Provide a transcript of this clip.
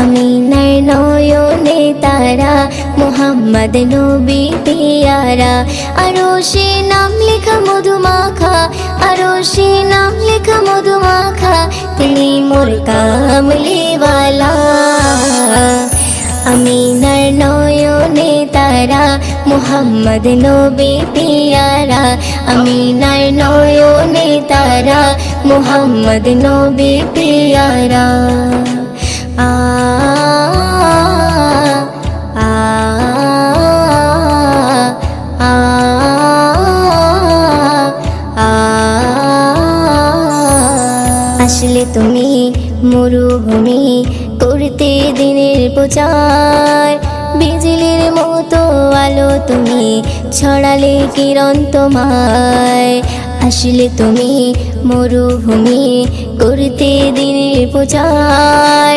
আমিনার নয়নে তারা, মুহাম্মদ নবী পিয়ারা। আরশে নাম লেখা মধুমাখা, আরশে নাম লেখা মধুমাখা, তিনি মোর কামলিওয়ালা। আমিনার নয়নে তারা, মুহাম্মদ নবী পিয়ারা। আমিনার নয়নে তারা, মুহাম্মদ নবী পিয়ারা। আ আ আ আ আসলে তুমি মরুভূমি করতে দিনের প্রচার, বিজলির মতো আলো তুমি ছড়ালে কিরণ তোমায়। আসলে তুমি মরুভূমি করতে দিনের প্রচার,